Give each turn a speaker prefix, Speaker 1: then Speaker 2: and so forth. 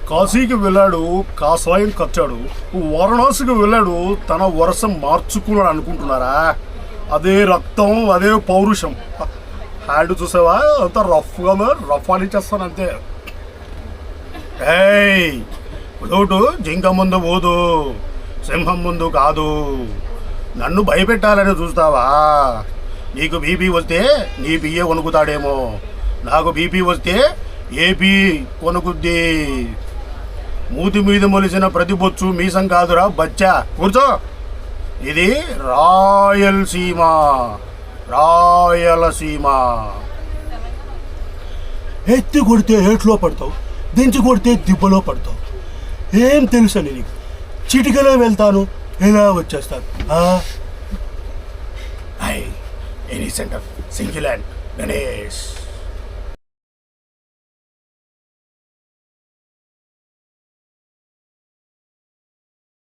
Speaker 1: కాశీకి వెళ్ళాడు, కాషాయం కచ్చాడు. వారణాసికి వెళ్ళాడు, తన వరస మార్చుకున్నాడు అనుకుంటున్నారా? అదే రక్తం, అదే పౌరుషం. హ్యాండ్ చూసావా, అంత రఫ్గా రఫ్ అని చేస్తాను అంతే. ఏయ్ ఉదోటు జింక ముందు పోదు, సింహం ముందు కాదు. నన్ను భయపెట్టాలని చూస్తావా? నీకు బీపీ వస్తే నీ బియ్య వణుకుతాడేమో, నాకు బీపీ వస్తే ఏపీ కొనుకుద్ది. మూతి మీద మొలిసిన ప్రతి బొచ్చు మీసం కాదురా బచ్చా, కూర్చో. ఇది రాయలసీమ, రాయలసీమ. ఎత్తి కొడితే ఏట్లో పడతావు, దించి కొడితే దిబ్బలో పడతావు. ఏం తెలుసని నీకు? చిటికలో వెళ్తాను, ఎలా వచ్చేస్తాను. Any centre single and Ganesh.